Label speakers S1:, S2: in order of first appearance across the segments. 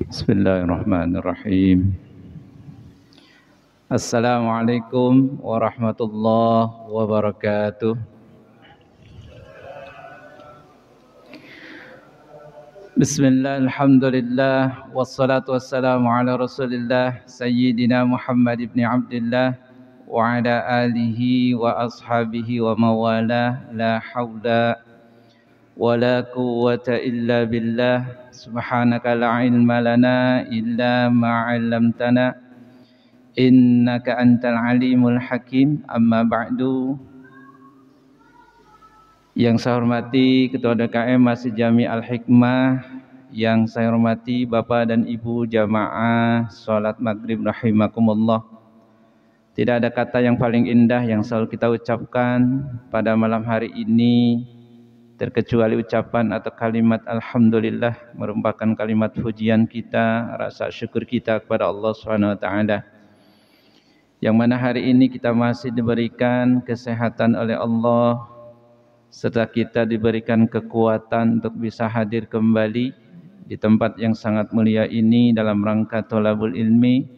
S1: Bismillahirrahmanirrahim. Assalamualaikum warahmatullahi wabarakatuh. Bismillah, alhamdulillah, wassalatu wassalamu ala rasulillah Sayyidina Muhammad ibn Abdillah wa ala alihi wa ashabihi wa mawalah. La hawla wa la quwwata illa billah. Subhanaka la ilma lana illa ma 'allamtana innaka antal alimul hakim. Amma ba'du. Yang saya hormati Ketua DKM Masjid Jami Al-Hikmah, yang saya hormati Bapak dan Ibu jamaah salat maghrib rahimakumullah. Tidak ada kata yang paling indah yang selalu kita ucapkan pada malam hari ini terkecuali ucapan atau kalimat alhamdulillah, merupakan kalimat pujian kita, rasa syukur kita kepada Allah Subhanahu wa taala. Yang mana hari ini kita masih diberikan kesehatan oleh Allah, serta kita diberikan kekuatan untuk bisa hadir kembali di tempat yang sangat mulia ini dalam rangka thalabul ilmi.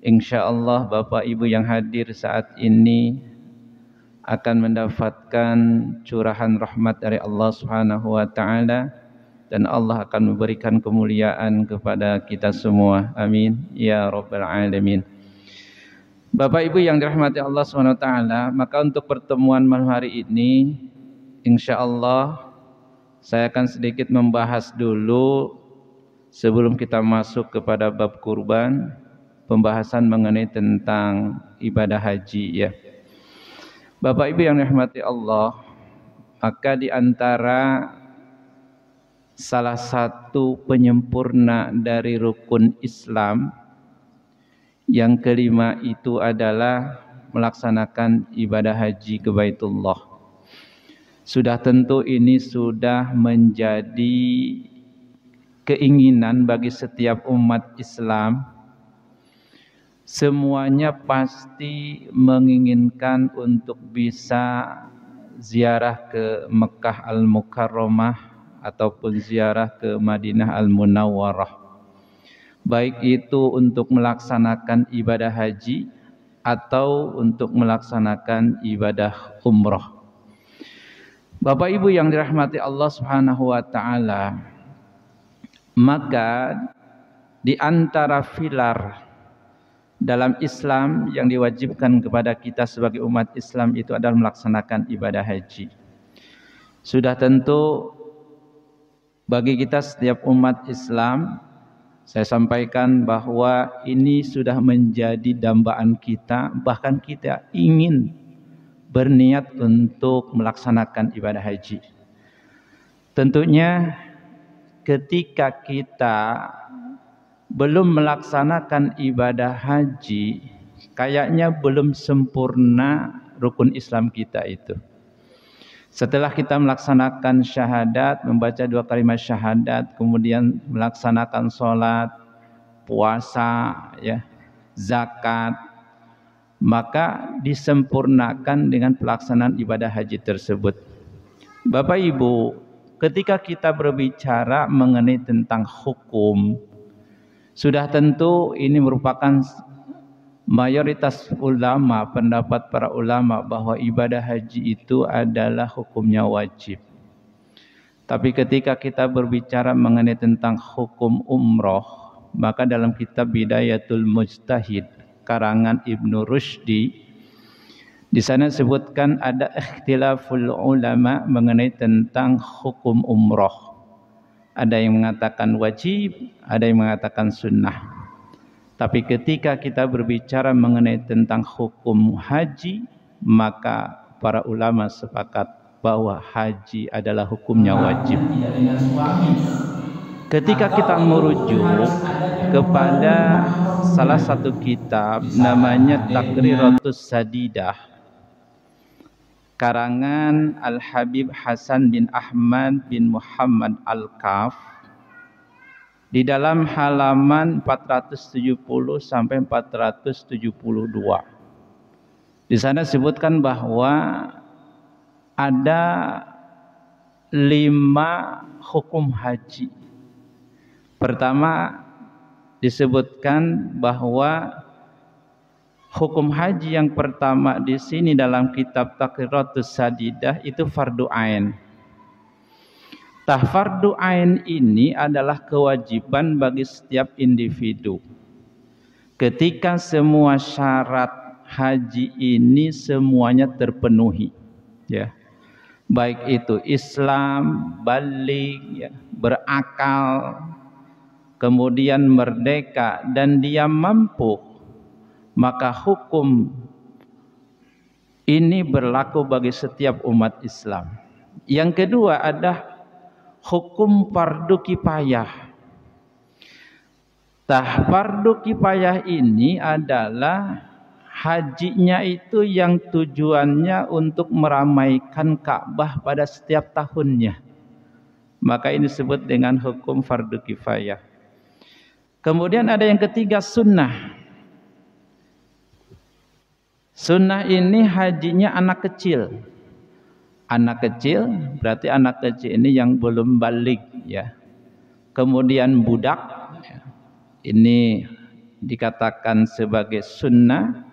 S1: InsyaAllah Bapak Ibu yang hadir saat ini akan mendapatkan curahan rahmat dari Allah Subhanahu wa taala, dan Allah akan memberikan kemuliaan kepada kita semua. Amin ya rabbal alamin. Bapak Ibu yang dirahmati Allah Subhanahu wa taala, maka untuk pertemuan malam hari ini InsyaAllah saya akan sedikit membahas dulu sebelum kita masuk kepada bab kurban, pembahasan mengenai tentang ibadah haji ya. Bapak Ibu yang dirahmati Allah, maka di antara salah satu penyempurna dari rukun Islam yang kelima itu adalah melaksanakan ibadah haji ke Baitullah. Sudah tentu ini sudah menjadi keinginan bagi setiap umat Islam. Semuanya pasti menginginkan untuk bisa ziarah ke Mekah Al-Mukarramah ataupun ziarah ke Madinah Al-Munawwarah. Baik itu untuk melaksanakan ibadah haji atau untuk melaksanakan ibadah umrah. Bapak Ibu yang dirahmati Allah Subhanahu wa taala, maka di antara pilar dalam Islam yang diwajibkan kepada kita sebagai umat Islam itu adalah melaksanakan ibadah haji. Sudah tentu bagi kita setiap umat Islam, saya sampaikan bahwa ini sudah menjadi dambaan kita, bahkan kita ingin berniat untuk melaksanakan ibadah haji. Tentunya ketika kita belum melaksanakan ibadah haji, kayaknya belum sempurna rukun Islam kita itu. Setelah kita melaksanakan syahadat, membaca 2 kalimat syahadat, kemudian melaksanakan sholat, puasa, ya, zakat, maka disempurnakan dengan pelaksanaan ibadah haji tersebut. Bapak Ibu, ketika kita berbicara mengenai tentang hukum, sudah tentu ini merupakan mayoritas ulama, pendapat para ulama bahwa ibadah haji itu adalah hukumnya wajib. Tapi ketika kita berbicara mengenai tentang hukum umroh, maka dalam kitab Bidayatul Mujtahid karangan Ibnu Rushdi, di sana disebutkan ada ikhtilaful ulama mengenai tentang hukum umroh. Ada yang mengatakan wajib, ada yang mengatakan sunnah. Tapi ketika kita berbicara mengenai tentang hukum haji, maka para ulama sepakat bahwa haji adalah hukumnya wajib. Ketika kita merujuk kepada salah satu kitab namanya Taqriratus Sadidah karangan Al-Habib Hasan bin Ahmad bin Muhammad Al-Kaf, di dalam halaman 470 sampai 472. Di sana disebutkan bahwa ada 5 hukum haji. Pertama, disebutkan bahwa hukum haji yang pertama di sini dalam kitab Taqriratus Sadidah itu fardu ain. Fardu ain ini adalah kewajiban bagi setiap individu. Ketika semua syarat haji ini semuanya terpenuhi, ya, baik itu Islam, baligh, ya, berakal, kemudian merdeka dan dia mampu, maka hukum ini berlaku bagi setiap umat Islam. Yang kedua ada hukum fardu kifayah. Fardu kifayah ini adalah hajinya itu yang tujuannya untuk meramaikan Ka'bah pada setiap tahunnya. Maka ini disebut dengan hukum fardu kifayah. Kemudian ada yang ketiga sunnah. Sunnah ini hajinya anak kecil. Anak kecil berarti anak kecil ini yang belum balik, ya. Kemudian budak, ya, ini dikatakan sebagai sunnah.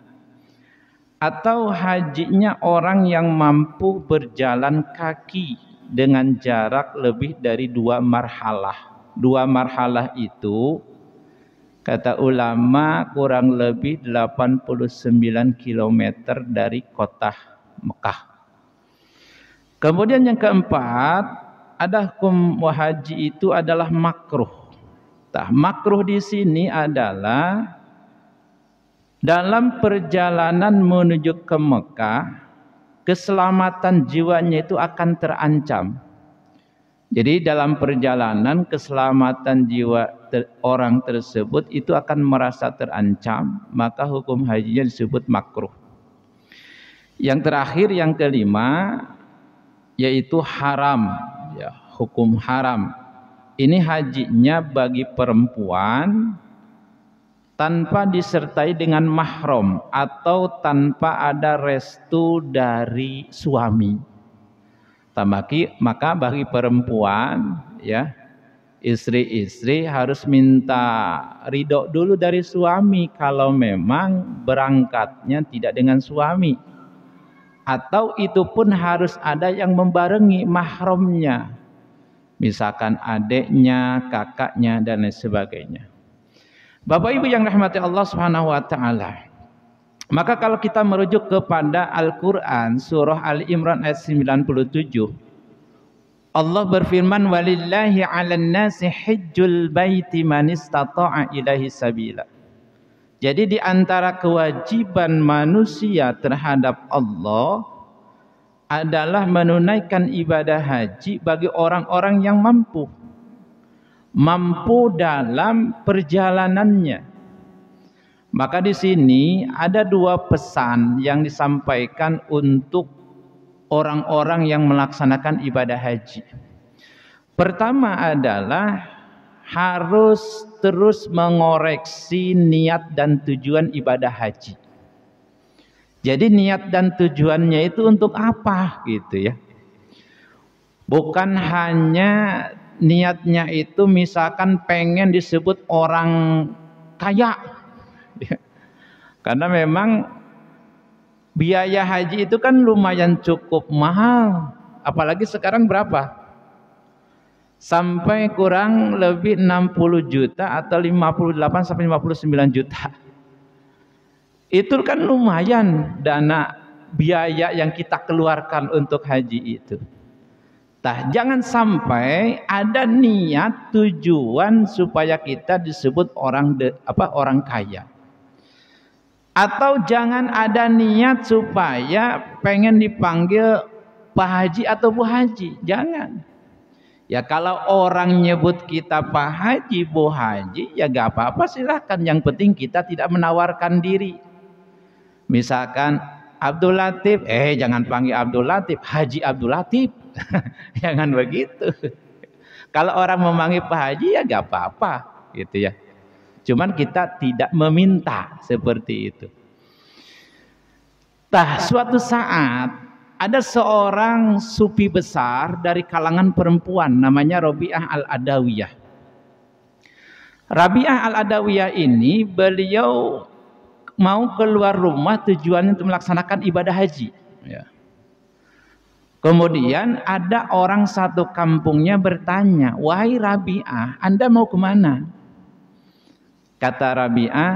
S1: Atau hajinya orang yang mampu berjalan kaki dengan jarak lebih dari 2 marhalah. 2 marhalah itu kata ulama kurang lebih 89 km dari kota Mekah. Kemudian yang keempat, ada hukum haji itu adalah makruh. Makruh di sini adalah dalam perjalanan menuju ke Mekah, keselamatan jiwanya itu akan terancam. Jadi dalam perjalanan keselamatan jiwa orang tersebut itu akan merasa terancam, maka hukum hajinya disebut makruh. Yang terakhir, yang kelima, yaitu haram, ya, hukum haram. Ini hajinya bagi perempuan tanpa disertai dengan mahram atau tanpa ada restu dari suami. Maka bagi perempuan, ya, istri-istri harus minta ridho dulu dari suami kalau memang berangkatnya tidak dengan suami. Atau itu pun harus ada yang membarengi mahramnya, misalkan adiknya, kakaknya dan lain sebagainya. Bapak Ibu yang rahmati Allah Subhanahu wa taala. Maka kalau kita merujuk kepada Al-Qur'an surah Al-Imran ayat 97, Allah berfirman walillahi 'alan nasi hajjul baiti man istata'a ilaihi sabila. Jadi di antara kewajiban manusia terhadap Allah adalah menunaikan ibadah haji bagi orang-orang yang mampu dalam perjalanannya. Maka di sini ada 2 pesan yang disampaikan untuk orang-orang yang melaksanakan ibadah haji. Pertama adalah harus terus mengoreksi niat dan tujuan ibadah haji. Jadi niat dan tujuannya itu untuk apa gitu, ya. Bukan hanya niatnya itu misalkan pengen disebut orang kaya, ya. Karena memang biaya haji itu kan lumayan cukup mahal. Apalagi sekarang berapa? Sampai kurang lebih 60 juta atau 58 sampai 59 juta. Itu kan lumayan dana biaya yang kita keluarkan untuk haji itu. Jangan sampai ada niat tujuan supaya kita disebut orang kaya. Atau jangan ada niat supaya pengen dipanggil Pak Haji atau Bu Haji. Jangan. Ya kalau orang nyebut kita Pak Haji, Bu Haji, ya gak apa-apa, silahkan. Yang penting kita tidak menawarkan diri. Misalkan Abdul Latif, jangan panggil Abdul Latif, Haji Abdul Latif. Jangan begitu. Kalau orang memanggil Pak Haji ya gak apa-apa gitu, ya. Cuman kita tidak meminta seperti itu. Suatu saat ada seorang sufi besar dari kalangan perempuan namanya Rabi'ah Al-Adawiyah. Rabi'ah Al-Adawiyah ini beliau mau keluar rumah tujuannya untuk melaksanakan ibadah haji. Ya. Kemudian ada orang satu kampungnya bertanya, wahai Rabi'ah, Anda mau kemana? Kata Rabi'ah,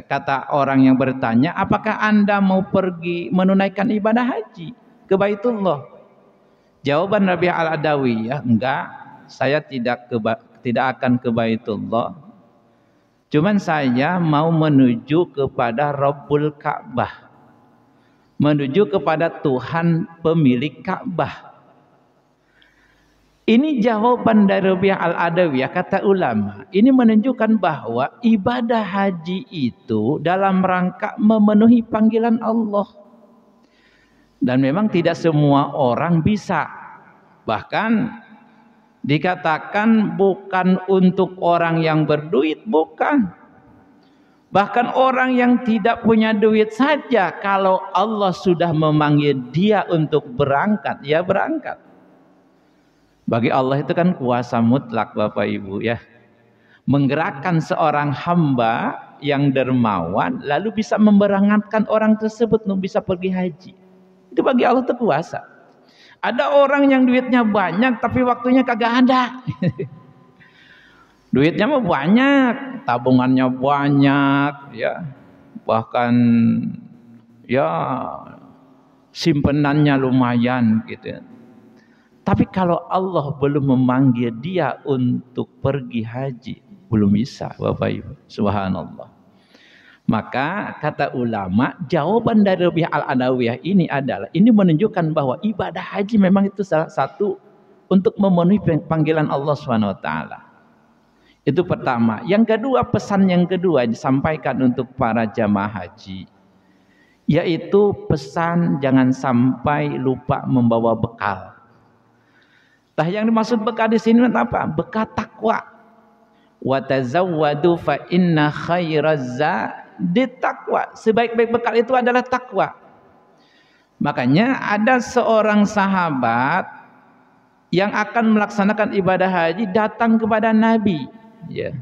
S1: kata orang yang bertanya, apakah Anda mau pergi menunaikan ibadah haji ke Baitullah? Jawaban Rabi'ah Al-Adawiyah, enggak, saya tidak akan ke Baitullah. Cuman saya mau menuju kepada Rabbul Ka'bah, menuju kepada Tuhan pemilik Ka'bah. Ini jawaban dari Rabi'ah Al-Adawiyah, kata ulama. Ini menunjukkan bahwa ibadah haji itu dalam rangka memenuhi panggilan Allah. Dan memang tidak semua orang bisa. Bahkan dikatakan bukan untuk orang yang berduit, bukan. Bahkan orang yang tidak punya duit saja, kalau Allah sudah memanggil dia untuk berangkat, ya berangkat. Bagi Allah itu kan kuasa mutlak, Bapak Ibu, ya. Menggerakkan seorang hamba yang dermawan lalu bisa memberangkatkan orang tersebut untuk bisa pergi haji. Itu bagi Allah itu kuasa. Ada orang yang duitnya banyak tapi waktunya kagak ada. Duitnya mah banyak, tabungannya banyak, ya. Bahkan ya simpenannya lumayan gitu. Tapi kalau Allah belum memanggil dia untuk pergi haji, belum bisa, Bapak Ibu. Subhanallah. Maka kata ulama, jawaban dari Rabi'ah Al-Adawiyah ini adalah, ini menunjukkan bahwa ibadah haji memang itu salah satu untuk memenuhi panggilan Allah SWT. Itu pertama. Yang kedua, pesan yang kedua disampaikan untuk para jamaah haji, yaitu pesan jangan sampai lupa membawa bekal. Nah, yang dimaksud bekal di sini apa? Bekal takwa. Wa tazawwadu fa inna khairaz zadi taqwa. Sebaik-baik bekal itu adalah takwa. Makanya ada seorang sahabat yang akan melaksanakan ibadah haji datang kepada Nabi, ya.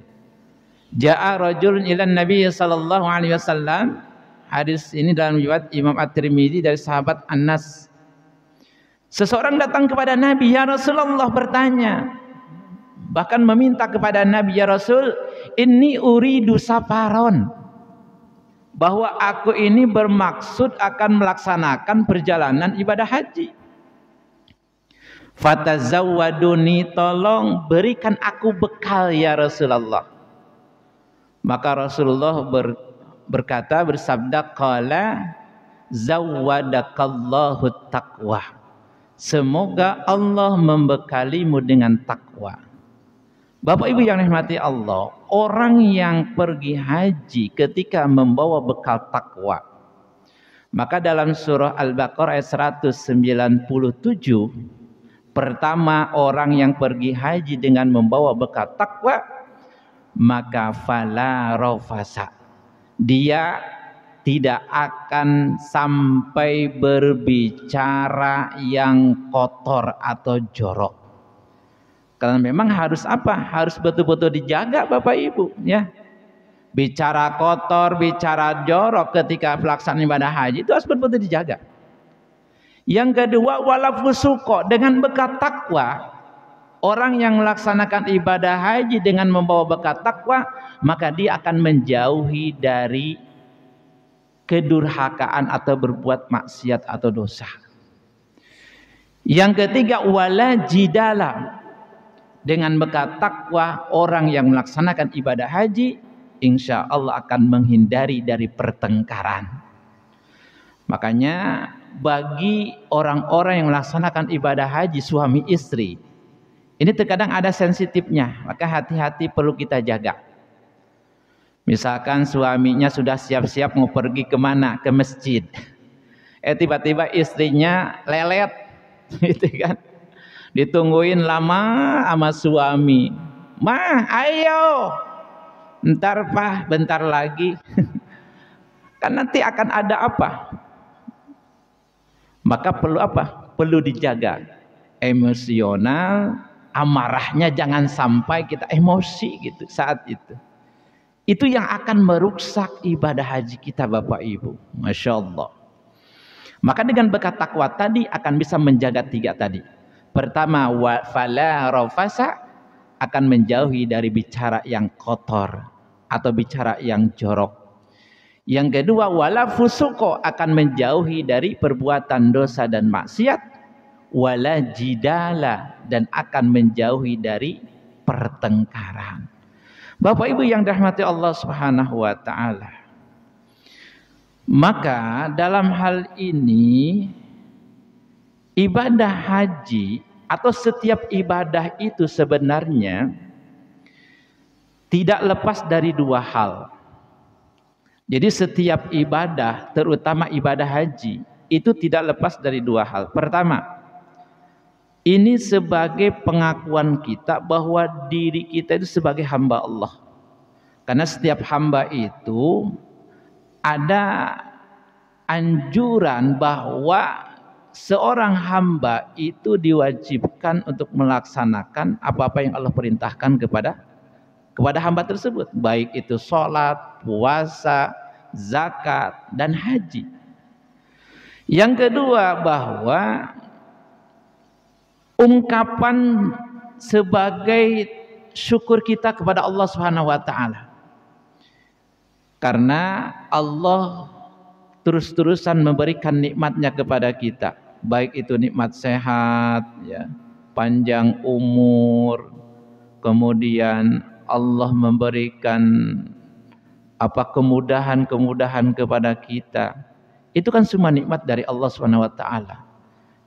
S1: Ja'a rajulun ila Nabi sallallahu alaihi wasallam. Hadis ini dalam riwayat Imam At-Tirmidzi dari sahabat Anas. Seseorang datang kepada Nabi, ya Rasulullah, bertanya, bahkan meminta kepada Nabi, ya Rasul, inni uridu safaron, bahwa aku ini bermaksud akan melaksanakan perjalanan ibadah haji. Fatazawwaduni, tolong berikan aku bekal ya Rasulullah. Maka Rasulullah berkata, bersabda, qala zawwadakallahu taqwa. Semoga Allah membekalimu dengan takwa. Bapak Ibu yang dirahmati Allah, orang yang pergi haji ketika membawa bekal takwa, maka dalam surah Al-Baqarah ayat 197, pertama, orang yang pergi haji dengan membawa bekal takwa, maka fala rafasa, dia tidak akan sampai berbicara yang kotor atau jorok. Karena memang harus apa? Harus betul-betul dijaga, Bapak Ibu, ya. Bicara kotor, bicara jorok ketika pelaksanaan ibadah haji itu harus betul-betul dijaga. Yang kedua, wala fusuqa, dengan bekal takwa. Orang yang melaksanakan ibadah haji dengan membawa bekal takwa, maka dia akan menjauhi dari kedurhakaan atau berbuat maksiat atau dosa. Yang ketiga, wala jidala, dengan bekal takwa orang yang melaksanakan ibadah haji insya Allah akan menghindari dari pertengkaran. Makanya bagi orang-orang yang melaksanakan ibadah haji suami istri, ini terkadang ada sensitifnya, maka hati-hati perlu kita jaga. Misalkan suaminya sudah siap-siap mau pergi kemana? Ke masjid. Tiba-tiba istrinya lelet, gitu kan? Ditungguin lama sama suami. Mah, ayo. Ntar Pak, bentar lagi. Kan nanti akan ada apa? Maka perlu apa? Perlu dijaga emosional amarahnya jangan sampai kita emosi gitu saat itu. Itu yang akan merusak ibadah haji kita Bapak Ibu. Masya Allah. Maka dengan berkat takwa tadi akan bisa menjaga 3 tadi. Pertama, fala rafasa, akan menjauhi dari bicara yang kotor atau bicara yang jorok. Yang kedua, wala fusuko, akan menjauhi dari perbuatan dosa dan maksiat. Wala jidala, dan akan menjauhi dari pertengkaran. Bapak Ibu yang dirahmati Allah Subhanahu wa taala. Maka dalam hal ini ibadah haji atau setiap ibadah itu sebenarnya tidak lepas dari 2 hal. Jadi setiap ibadah, terutama ibadah haji, itu tidak lepas dari 2 hal. Pertama, ini sebagai pengakuan kita bahwa diri kita itu sebagai hamba Allah. Karena setiap hamba itu ada anjuran bahwa seorang hamba itu diwajibkan untuk melaksanakan apa-apa yang Allah perintahkan kepada hamba tersebut, baik itu sholat, puasa, zakat, dan haji. Yang kedua, bahwa ungkapan sebagai syukur kita kepada Allah Subhanahu wa taala. Karena Allah terus-terusan memberikan nikmatnya kepada kita, baik itu nikmat sehat, ya, panjang umur, kemudian Allah memberikan kemudahan kepada kita. Itu kan semua nikmat dari Allah Subhanahu wa taala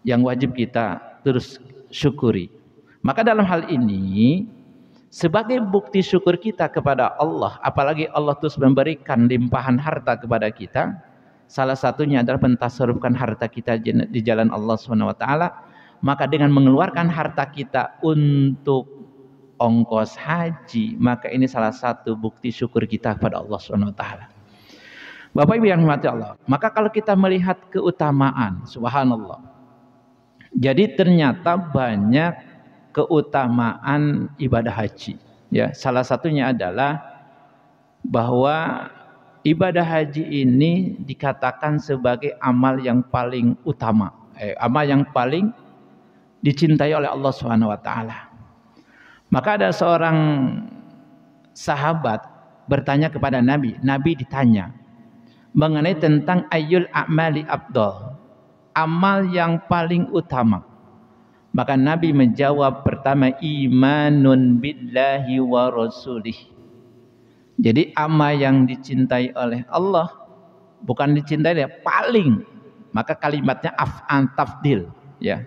S1: yang wajib kita terus syukuri. Maka dalam hal ini sebagai bukti syukur kita kepada Allah, apalagi Allah terus memberikan limpahan harta kepada kita, salah satunya adalah mentasarrufkan harta kita di jalan Allah Subhanahu wa taala. Maka dengan mengeluarkan harta kita untuk ongkos haji, maka ini salah satu bukti syukur kita kepada Allah Subhanahu wa taala. Bapak Ibu yang dirahmati Allah, maka kalau kita melihat keutamaan, subhanallah. Jadi ternyata banyak keutamaan ibadah haji. Ya, salah satunya adalah bahwa ibadah haji ini dikatakan sebagai amal yang paling utama, amal yang paling dicintai oleh Allah Subhanahu wa taala. Maka ada seorang sahabat bertanya kepada Nabi. Nabi ditanya mengenai tentang ayyul a'mali afdal, amal yang paling utama. Maka Nabi menjawab, pertama, imanun billahi wa rasulih. Jadi amal yang dicintai oleh Allah, bukan dicintai dia paling, maka kalimatnya af'an tafdil, ya.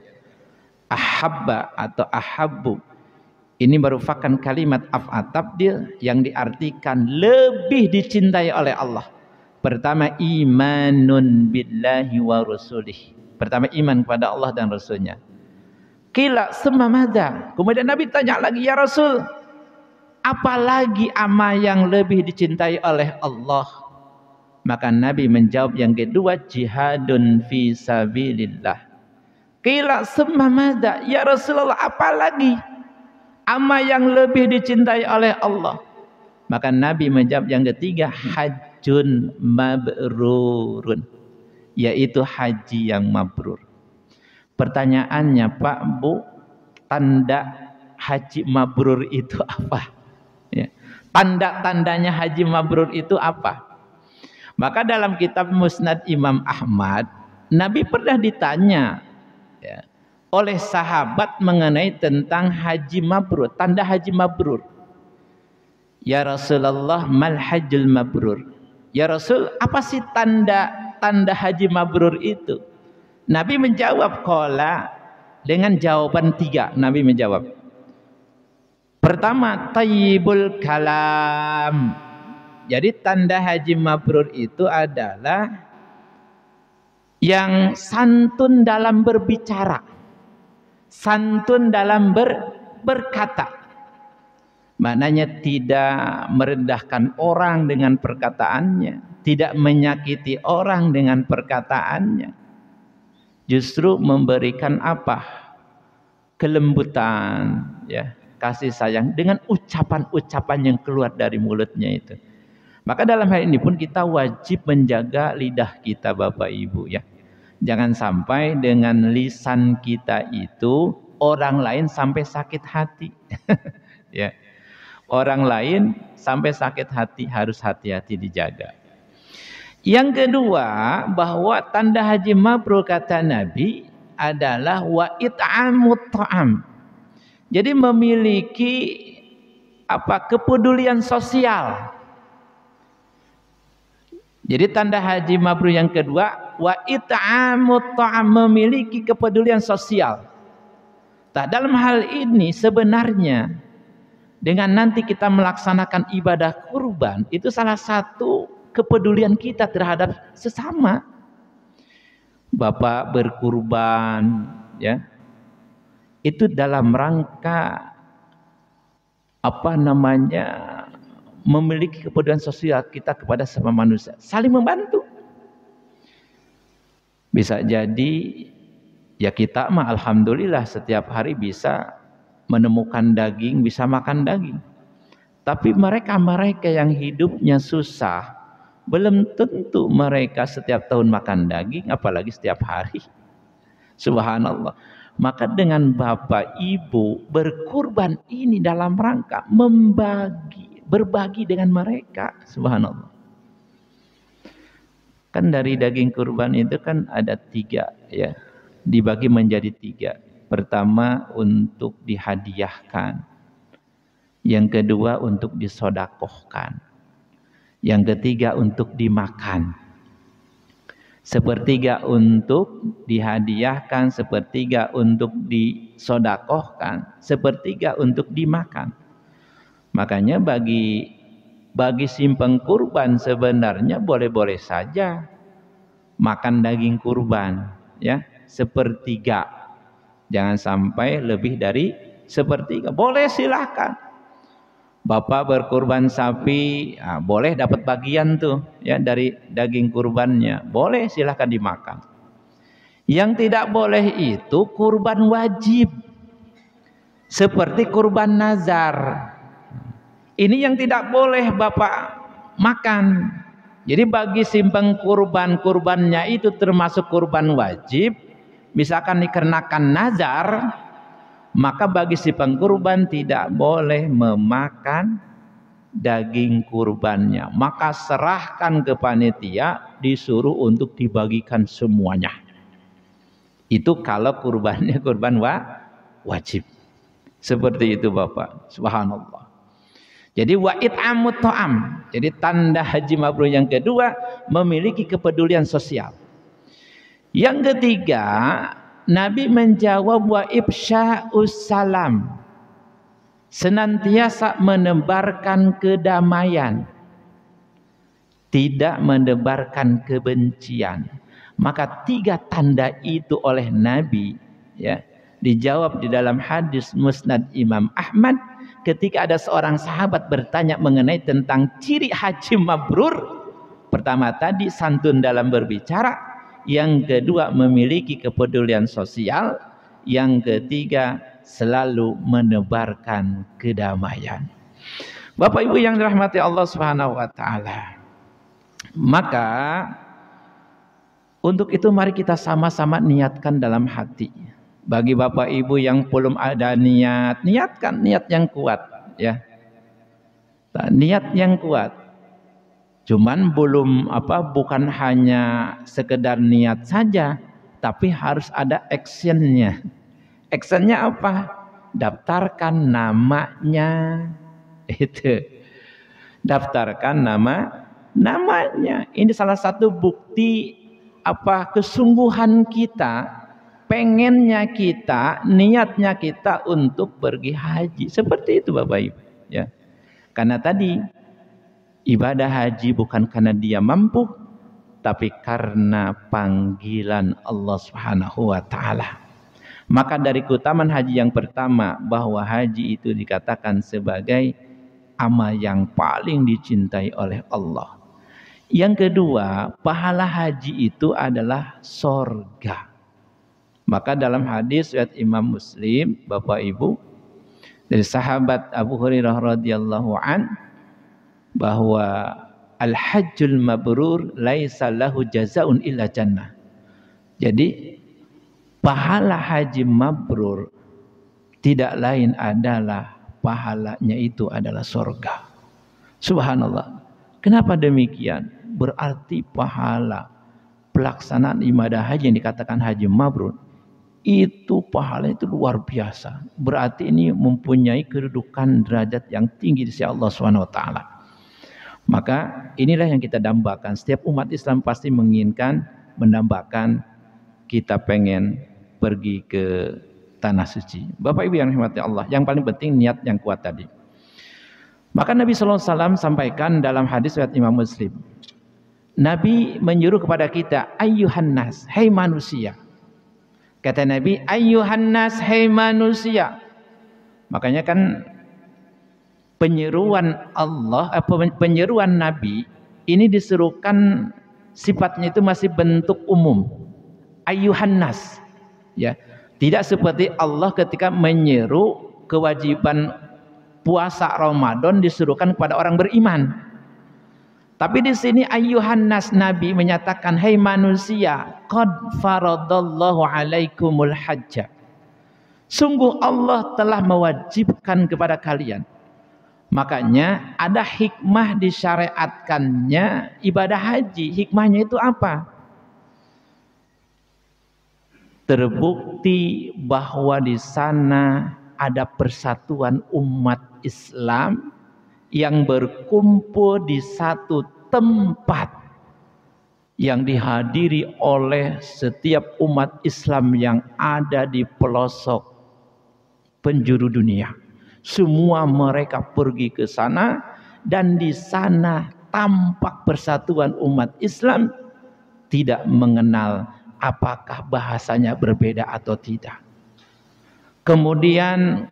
S1: Ahabba atau ahabbu, ini merupakan kalimat af'al tafdil yang diartikan lebih dicintai oleh Allah. Pertama, imanun billahi wa rasulih. Pertama, iman kepada Allah dan Rasulnya. Qila summa madza? Kemudian Nabi tanya lagi, ya Rasul, apalagi amal yang lebih dicintai oleh Allah? Maka Nabi menjawab yang kedua, jihadun fi sabilillah. Qila summa madza? Ya Rasulullah, apalagi amal yang lebih dicintai oleh Allah? Maka Nabi menjawab yang ketiga, hajjun mabrurun, yaitu haji yang mabrur. Pertanyaannya, Pak, Bu, tanda haji mabrur itu apa? Ya. Tanda-tandanya haji mabrur itu apa? Maka dalam kitab Musnad Imam Ahmad, Nabi pernah ditanya, ya, oleh sahabat mengenai tentang haji mabrur, tanda haji mabrur. Ya Rasulullah, mal hajjul mabrur? Ya Rasul, apa sih tanda haji mabrur itu? Nabi menjawab, qala, dengan jawaban 3. Nabi menjawab, pertama, thayyibul kalam. Jadi tanda haji mabrur itu adalah yang santun dalam berbicara, santun dalam berkata. Maknanya tidak merendahkan orang dengan perkataannya, tidak menyakiti orang dengan perkataannya, justru memberikan apa? kelembutan, ya, kasih sayang dengan ucapan-ucapan yang keluar dari mulutnya itu. Maka dalam hal ini pun kita wajib menjaga lidah kita Bapak Ibu ya. Jangan sampai dengan lisan kita itu orang lain sampai sakit hati. Ya. Orang lain sampai sakit hati, harus hati-hati dijaga. Yang kedua, bahwa tanda haji mabrur kata Nabi adalah wa it'amut ta'am. Jadi memiliki kepedulian sosial. Jadi tanda haji mabrur yang kedua, wa it'amut ta'am, memiliki kepedulian sosial. Nah, dalam hal ini sebenarnya dengan nanti kita melaksanakan ibadah kurban, itu salah satu kepedulian kita terhadap sesama. Bapak berkurban, ya, itu dalam rangka memiliki kepedulian sosial kita kepada sesama manusia, saling membantu. Bisa jadi ya kita mah alhamdulillah setiap hari bisa menemukan daging, bisa makan daging. Tapi mereka yang hidupnya susah, belum tentu mereka setiap tahun makan daging, apalagi setiap hari. Subhanallah. Maka dengan Bapak Ibu berkurban ini dalam rangka berbagi dengan mereka. Subhanallah. Kan dari daging kurban itu kan ada 3 ya, dibagi menjadi 3. Pertama untuk dihadiahkan, yang kedua untuk disodakohkan, yang ketiga untuk dimakan. Sepertiga untuk dihadiahkan, sepertiga untuk disodakohkan, sepertiga untuk dimakan. Makanya bagi si pengkurban sebenarnya boleh-boleh saja makan daging kurban, ya, sepertiga. Jangan sampai lebih dari sepertiga. Boleh, silahkan. Bapak berkurban sapi, boleh dapat bagian tuh ya dari daging kurbannya. Boleh, silahkan dimakan. Yang tidak boleh itu kurban wajib. Seperti kurban nazar. Ini yang tidak boleh Bapak makan. Jadi bagi si pengkurban-kurbannya itu termasuk kurban wajib. Misalkan dikarenakan nazar, maka bagi si pengkurban tidak boleh memakan daging kurbannya. Maka serahkan ke panitia, disuruh untuk dibagikan semuanya. Itu kalau kurbannya kurban wajib. Seperti itu Bapak. Subhanallah. Jadi wa it'amut ta'am. Jadi tanda haji mabrur yang kedua, memiliki kepedulian sosial. Yang ketiga, Nabi menjawab wa ifsya'us salam, senantiasa menebarkan kedamaian, tidak menebarkan kebencian. Maka 3 tanda itu oleh Nabi ya dijawab di dalam hadis Musnad Imam Ahmad ketika ada seorang sahabat bertanya mengenai tentang ciri haji mabrur. Pertama tadi santun dalam berbicara, yang kedua memiliki kepedulian sosial, yang ketiga selalu menebarkan kedamaian. Bapak Ibu yang dirahmati Allah Subhanahu wa taala. Maka untuk itu mari kita sama-sama niatkan dalam hati. Bagi Bapak Ibu yang belum ada niat, niatkan niat yang kuat ya. Niat yang kuat. Cuman bukan hanya sekedar niat saja, tapi harus ada actionnya. Actionnya apa? Daftarkan namanya. Itu. Daftarkan namanya. Ini salah satu bukti kesungguhan kita, pengennya kita, niatnya kita untuk pergi haji. Seperti itu Bapak Ibu, ya. Karena tadi ibadah haji bukan karena dia mampu, tapi karena panggilan Allah Subhanahu wa taala. Maka dari keutamaan haji yang pertama, bahwa haji itu dikatakan sebagai amal yang paling dicintai oleh Allah. Yang kedua, pahala haji itu adalah sorga. Maka dalam hadis riwayat Imam Muslim, Bapak Ibu, dari sahabat Abu Hurairah radhiyallahu an, bahwa al-hajjul mabrur laisa lahu jazaun illa jannah. Jadi pahala haji mabrur tidak lain adalah pahalanya itu adalah surga. Subhanallah. Kenapa demikian? Berarti pahala pelaksanaan ibadah haji yang dikatakan haji mabrur itu pahala itu luar biasa. Berarti ini mempunyai kedudukan derajat yang tinggi di sisi Allah Subhanahu wa taala. Maka inilah yang kita dambakan. Setiap umat Islam pasti menginginkan, mendambakan, kita pengen pergi ke tanah suci. Bapak Ibu yang dirahmati Allah, yang paling penting niat yang kuat tadi. Maka Nabi sallallahu alaihi wasallam sampaikan dalam hadis riwayat Imam Muslim. Nabi menyuruh kepada kita, ayyuhan nas, hai manusia. Kata Nabi, ayyuhan nas, hai manusia. Makanya kan penyeruan Allah, penyeruan Nabi ini disuruhkan sifatnya itu masih bentuk umum. Ayyuhan nas. Ya. Tidak seperti Allah ketika menyeru kewajiban puasa Ramadan disuruhkan kepada orang beriman. Tapi di sini ayyuhan nas, Nabi menyatakan, hai manusia, qad faradallahu alaikumul hajja. Sungguh Allah telah mewajibkan kepada kalian. Makanya ada hikmah disyariatkannya ibadah haji. Hikmahnya itu apa? Terbukti bahwa di sana ada persatuan umat Islam yang berkumpul di satu tempat yang dihadiri oleh setiap umat Islam yang ada di pelosok penjuru dunia. Semua mereka pergi ke sana dan di sana tampak persatuan umat Islam, tidak mengenal apakah bahasanya berbeda atau tidak. Kemudian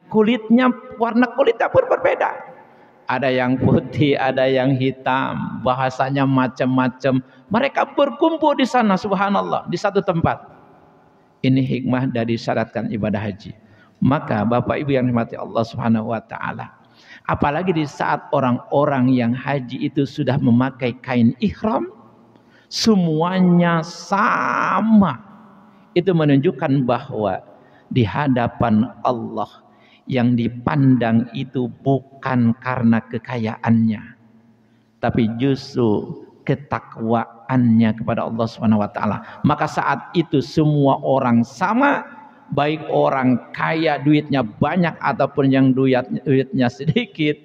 S1: warna kulitnya pun berbeda. Ada yang putih, ada yang hitam, bahasanya macam-macam. Mereka berkumpul di sana, subhanallah, di satu tempat. Ini hikmah dari syaratkan ibadah haji. Maka Bapak Ibu yang dirahmati Allah Subhanahu wa taala, apalagi di saat orang-orang yang haji itu sudah memakai kain ihram, semuanya sama. Itu menunjukkan bahwa di hadapan Allah yang dipandang itu bukan karena kekayaannya, tapi justru ketakwaannya kepada Allah Subhanahu wa taala. Maka saat itu semua orang sama, baik orang kaya duitnya banyak ataupun yang duitnya sedikit,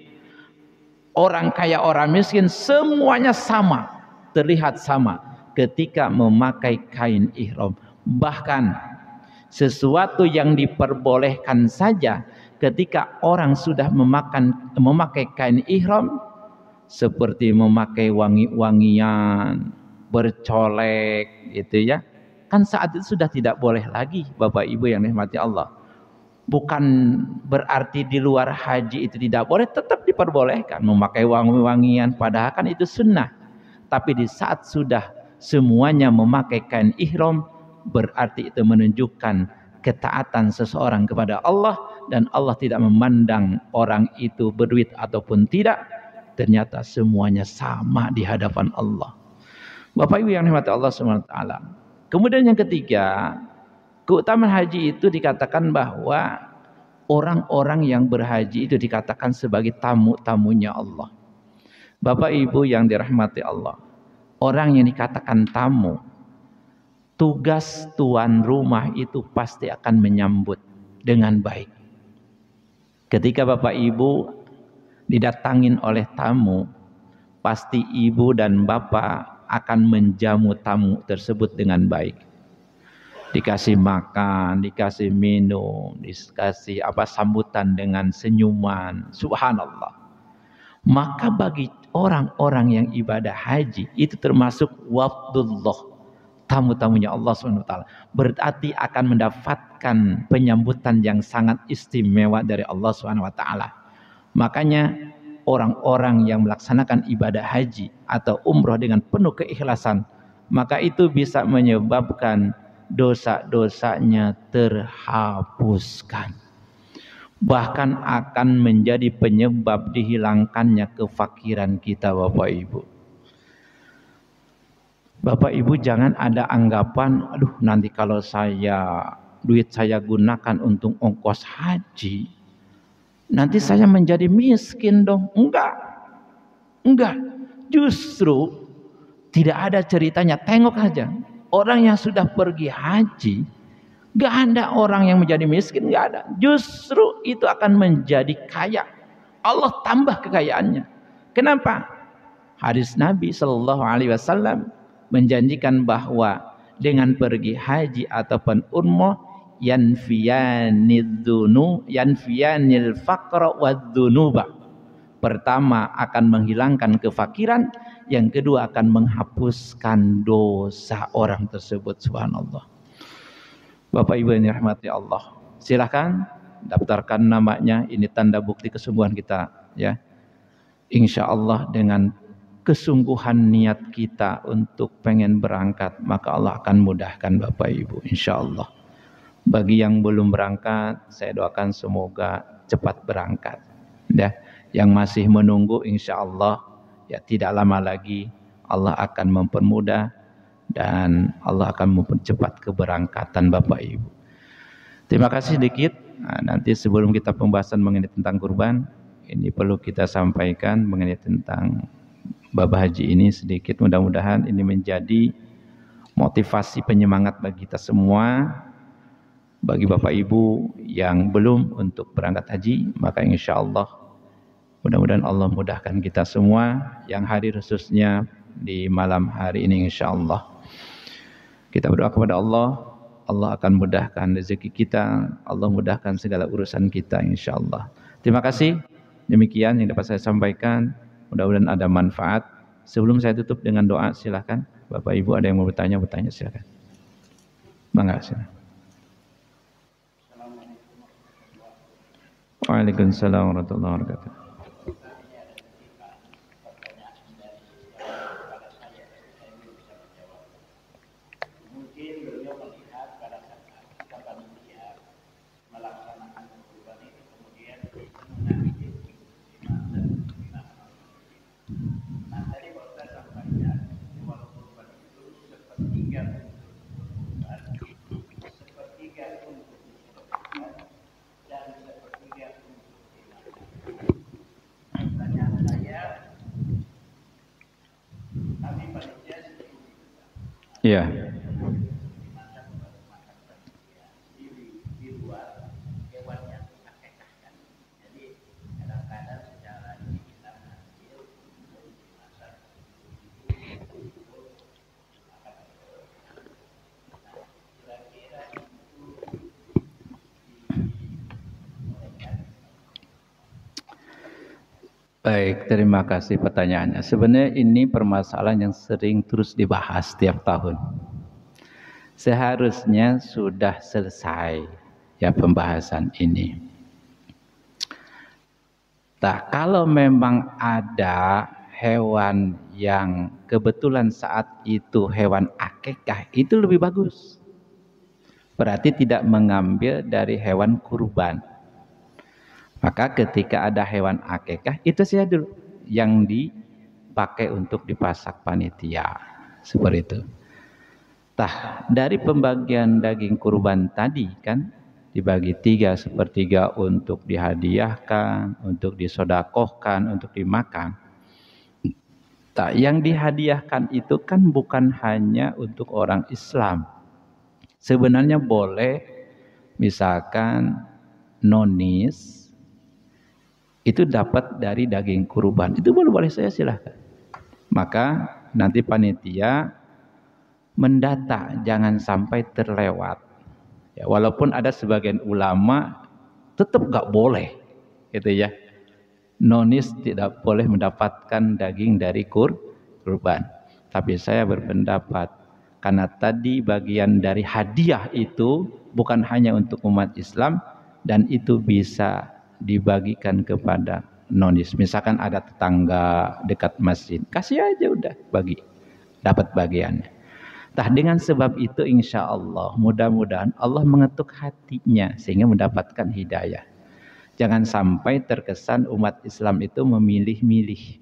S1: orang kaya orang miskin, semuanya sama, terlihat sama ketika memakai kain ihram. Bahkan sesuatu yang diperbolehkan saja ketika orang sudah memakai kain ihram, seperti memakai wangi-wangian, bercolek gitu ya, kan saat itu sudah tidak boleh lagi. Bapak Ibu yang dirahmati Allah, bukan berarti di luar haji itu tidak boleh, tetap diperbolehkan memakai wangi-wangian, padahal kan itu sunnah. Tapi di saat sudah semuanya memakai kain ihram, berarti itu menunjukkan ketaatan seseorang kepada Allah, dan Allah tidak memandang orang itu berduit ataupun tidak. Ternyata semuanya sama di hadapan Allah. Bapak Ibu yang dirahmati Allah Subhanahu wa taala. Kemudian yang ketiga, keutamaan haji itu dikatakan bahwa orang-orang yang berhaji itu dikatakan sebagai tamu-tamunya Allah. Bapak Ibu yang dirahmati Allah, orang yang dikatakan tamu, tugas tuan rumah itu pasti akan menyambut dengan baik. Ketika Bapak Ibu didatangin oleh tamu, pasti ibu dan bapak akan menjamu tamu tersebut dengan baik. Dikasih makan, dikasih minum, dikasih sambutan dengan senyuman. Subhanallah. Maka bagi orang-orang yang ibadah haji itu termasuk wafdullah, tamu-tamunya Allah SWT, berarti akan mendapatkan penyambutan yang sangat istimewa dari Allah SWT. Makanya orang-orang yang melaksanakan ibadah haji atau umroh dengan penuh keikhlasan, maka itu bisa menyebabkan dosa-dosanya terhapuskan. Bahkan akan menjadi penyebab dihilangkannya kefakiran kita, Bapak Ibu. Bapak Ibu jangan ada anggapan, aduh nanti kalau duit saya gunakan untuk ongkos haji, nanti saya menjadi miskin dong. Enggak. Justru tidak ada ceritanya. Tengok aja, orang yang sudah pergi haji, gak ada orang yang menjadi miskin, gak ada. Justru itu akan menjadi kaya. Allah tambah kekayaannya. Kenapa? Hadis Nabi Shallallahu Alaihi Wasallam menjanjikan bahwa dengan pergi haji ataupun umrah yanfiyanil faqra wadzunuba. Pertama akan menghilangkan kefakiran, yang kedua akan menghapuskan dosa orang tersebut. Subhanallah. Bapak Ibu yang dirahmati Allah, silahkan daftarkan namanya. Ini tanda bukti kesungguhan kita, ya. Insya Allah dengan kesungguhan niat kita untuk pengen berangkat, maka Allah akan mudahkan Bapak Ibu, insya Allah. Bagi yang belum berangkat, saya doakan semoga cepat berangkat, ya. Yang masih menunggu, insya Allah ya tidak lama lagi Allah akan mempermudah dan Allah akan mempercepat keberangkatan Bapak Ibu. Terima kasih sedikit. Nanti sebelum kita pembahasan mengenai tentang kurban, ini perlu kita sampaikan mengenai tentang bab haji ini sedikit. Mudah-mudahan ini menjadi motivasi penyemangat bagi kita semua. Bagi Bapak Ibu yang belum untuk berangkat haji, maka insya Allah mudah-mudahan Allah mudahkan kita semua yang hadir khususnya di malam hari ini, insya Allah. Kita berdoa kepada Allah, Allah akan mudahkan rezeki kita, Allah mudahkan segala urusan kita, insya Allah. Terima kasih. Demikian yang dapat saya sampaikan. Mudah-mudahan ada manfaat. Sebelum saya tutup dengan doa, silakan. Bapak Ibu ada yang mau bertanya silakan. Mangga, silakan. Waalaikumsalam warahmatullahi wabarakatuh. Iya. Baik, terima kasih pertanyaannya. Sebenarnya ini permasalahan yang sering terus dibahas setiap tahun. Seharusnya sudah selesai ya pembahasan ini. Nah, kalau memang ada hewan yang kebetulan saat itu hewan akikah, itu lebih bagus. Berarti tidak mengambil dari hewan kurban. Maka ketika ada hewan akikah, itu saja dulu yang dipakai untuk dipasak panitia. Seperti itu. Nah, dari pembagian daging kurban tadi kan dibagi 3/3 untuk dihadiahkan, untuk disodakohkan, untuk dimakan. Nah, yang dihadiahkan itu kan bukan hanya untuk orang Islam. Sebenarnya boleh misalkan nonis itu dapat dari daging kurban, itu boleh saya silahkan. Maka nanti panitia mendata, jangan sampai terlewat. Ya, walaupun ada sebagian ulama tetap nggak boleh, gitu ya. Nonis tidak boleh mendapatkan daging dari kurban. Tapi saya berpendapat karena tadi bagian dari hadiah itu bukan hanya untuk umat Islam dan itu bisa dibagikan kepada nonis. Misalkan ada tetangga dekat masjid, kasih aja udah bagi, dapat bagiannya. Nah, dengan sebab itu insya Allah mudah-mudahan Allah mengetuk hatinya sehingga mendapatkan hidayah. Jangan sampai terkesan umat Islam itu memilih-milih,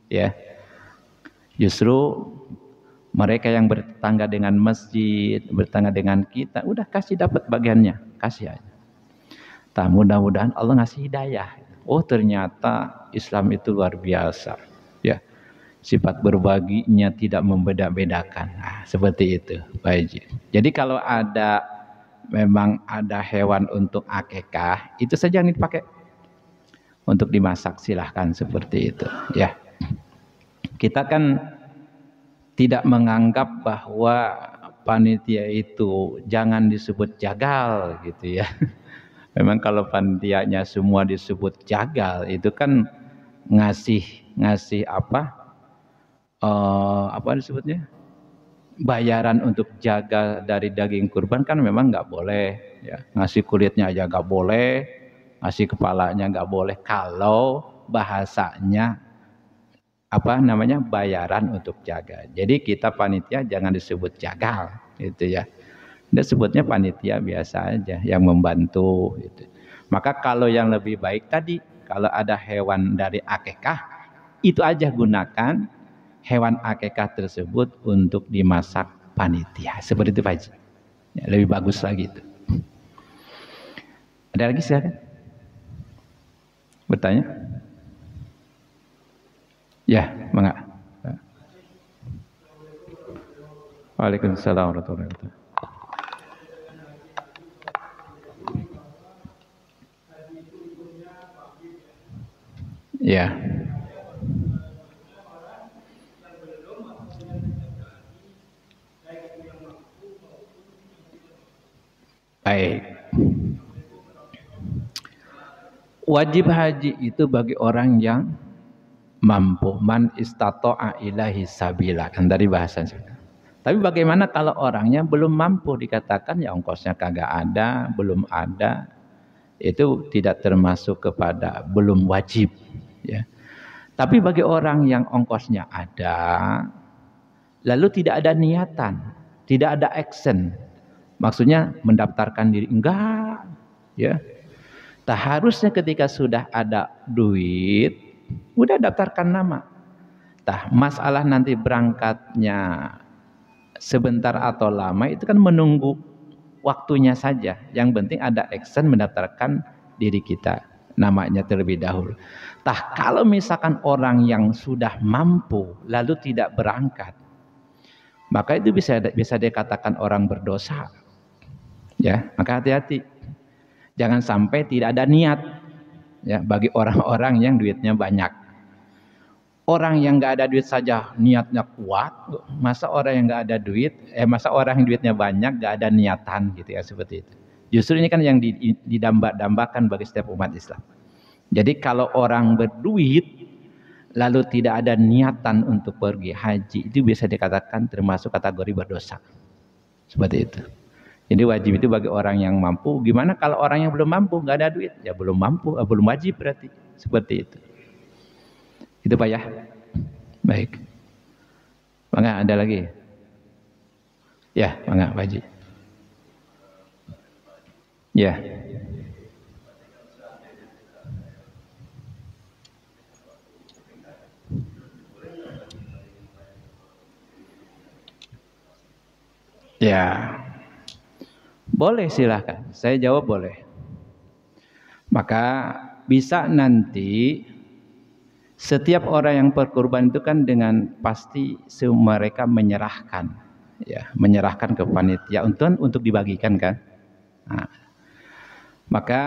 S1: ya. Justru mereka yang bertetangga dengan masjid, bertetangga dengan kita, udah kasih dapat bagiannya, kasih aja. Nah, mudah-mudahan Allah ngasih hidayah. Oh, ternyata Islam itu luar biasa, ya. Sifat berbaginya tidak membeda-bedakan. Nah, seperti itu, Pak Haji. Jadi kalau memang ada hewan untuk akikah, itu saja yang dipakai untuk dimasak, silahkan seperti itu, ya. Kita kan tidak menganggap bahwa panitia itu jangan disebut jagal gitu ya. Memang kalau panitianya semua disebut jagal, itu kan ngasih apa disebutnya, bayaran untuk jaga dari daging kurban kan memang nggak boleh, ya. Ngasih kulitnya aja nggak boleh, ngasih kepalanya nggak boleh kalau bahasanya bayaran untuk jaga. Jadi kita panitia jangan disebut jagal gitu ya. Dia sebutnya panitia biasa aja yang membantu gitu. Maka kalau yang lebih baik tadi, kalau ada hewan dari akikah, itu aja gunakan hewan akikah tersebut untuk dimasak panitia. Seperti itu Pak Haji. Ya, lebih bagus lagi itu. Ada lagi silakan bertanya. Ya, mangga. Waalaikumsalam warahmatullahi wabarakatuh. Ya. Baik. Wajib haji itu bagi orang yang mampu, man istata'a ilahi sabila, kan dari bahasanya. Tapi bagaimana kalau orangnya belum mampu, dikatakan ya ongkosnya kagak ada, belum ada, itu tidak termasuk kepada belum wajib, ya. Tapi bagi orang yang ongkosnya ada, lalu tidak ada niatan, tidak ada action, maksudnya mendaftarkan diri, enggak, ya. Tak harusnya ketika sudah ada duit, udah daftarkan nama. Tah, masalah nanti berangkatnya sebentar atau lama itu kan menunggu waktunya saja. Yang penting ada action mendaftarkan diri kita, namanya terlebih dahulu. Tah, kalau misalkan orang yang sudah mampu lalu tidak berangkat, maka itu bisa dikatakan orang berdosa. Ya, maka hati-hati. Jangan sampai tidak ada niat, ya, bagi orang-orang yang duitnya banyak. Orang yang nggak ada duit saja niatnya kuat, masa orang yang nggak ada duit, masa orang yang duitnya banyak nggak ada niatan gitu ya, seperti itu. Justru ini kan yang didamba-dambakan bagi setiap umat Islam. Jadi kalau orang berduit lalu tidak ada niatan untuk pergi haji, itu bisa dikatakan termasuk kategori berdosa. Seperti itu. Jadi wajib itu bagi orang yang mampu. Gimana kalau orang yang belum mampu, nggak ada duit? Ya belum mampu, belum wajib berarti. Seperti itu. Itu Pak ya. Baik. Mangga ada lagi? Ya, mangga Pak Haji. Ya. Ya. Boleh, silahkan. Saya jawab boleh. Maka bisa nanti setiap orang yang berkorban itu kan dengan pasti mereka menyerahkan, ya, menyerahkan ke panitia untuk dibagikan kan. Nah, maka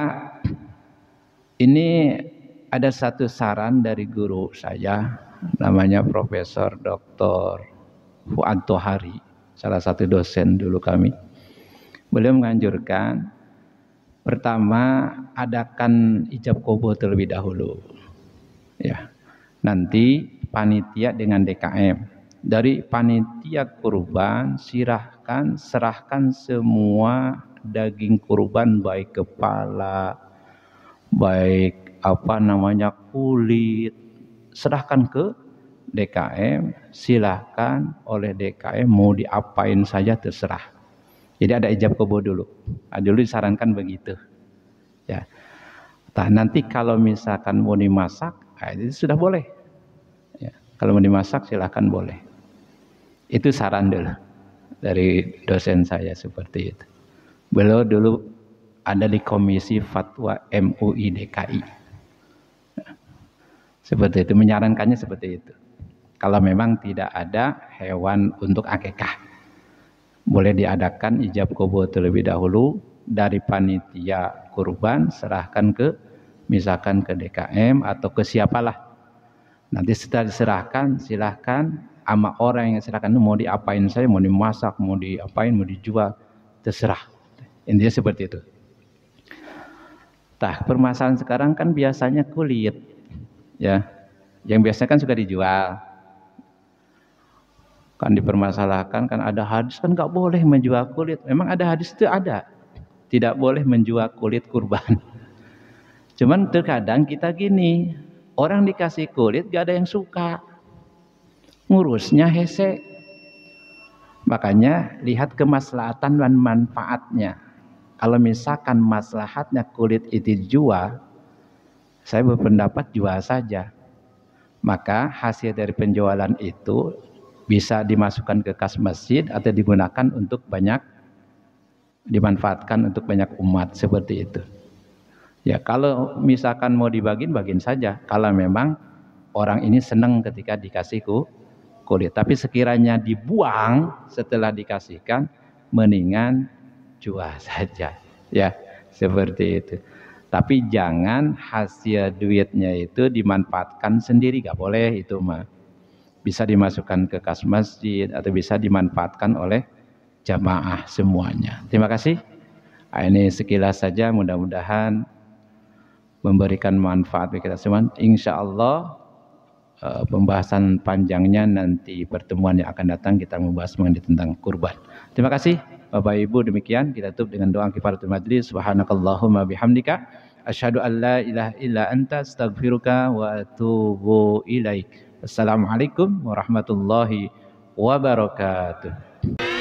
S1: ini ada satu saran dari guru saya, namanya Profesor Dr. Fuad Tohari, salah satu dosen dulu kami. Beliau menganjurkan, pertama adakan ijab qabul terlebih dahulu, ya. Nanti panitia dengan DKM, dari panitia kurban serahkan semua daging kurban, baik kepala, baik kulit, serahkan ke DKM, silahkan oleh DKM mau diapain saja terserah. Jadi ada ijab kabul dulu. Dulu disarankan begitu. Ya. Nah, nanti kalau misalkan mau dimasak, itu sudah boleh. Ya. Kalau mau dimasak silahkan boleh. Itu saran dulu dari dosen saya seperti itu. Beliau dulu ada di Komisi Fatwa MUI DKI. Seperti itu, menyarankannya seperti itu. Kalau memang tidak ada hewan untuk akikah, boleh diadakan ijab qabul terlebih dahulu dari panitia kurban, serahkan ke misalkan ke DKM atau ke siapalah. Nanti setelah diserahkan, silahkan sama orang yang serahkan itu mau diapain saya, mau dimasak, mau diapain, mau dijual, terserah. Intinya seperti itu. Nah, permasalahan sekarang kan biasanya kulit, ya, yang biasanya kan suka dijual. Kan dipermasalahkan, kan ada hadis kan nggak boleh menjual kulit. Memang ada hadis itu ada, tidak boleh menjual kulit kurban. Cuman terkadang kita gini, orang dikasih kulit gak ada yang suka, ngurusnya hese. Makanya lihat kemaslahatan dan manfaatnya. Kalau misalkan maslahatnya kulit itu dijual, saya berpendapat jual saja. Maka hasil dari penjualan itu bisa dimasukkan ke kas masjid atau digunakan untuk banyak, dimanfaatkan untuk banyak umat, seperti itu. Ya, kalau misalkan mau dibagiin, bagiin saja. Kalau memang orang ini senang ketika dikasih kulit. Tapi sekiranya dibuang setelah dikasihkan, mendingan jual saja. Ya, seperti itu. Tapi jangan hasil duitnya itu dimanfaatkan sendiri, gak boleh itu mah. Bisa dimasukkan ke kas masjid atau bisa dimanfaatkan oleh jamaah semuanya. Terima kasih. Ini sekilas saja, mudah-mudahan memberikan manfaat bagi kita semua. Insya Allah pembahasan panjangnya nanti pertemuan yang akan datang kita membahas mengenai tentang kurban. Terima kasih Bapak Ibu, demikian kita tutup dengan doa kifaratul majlis. Subhanakallahumma bihamdika asyhadu an la ilaha illa anta astaghfiruka wa atubu ilaik. Assalamualaikum warahmatullahi wabarakatuh.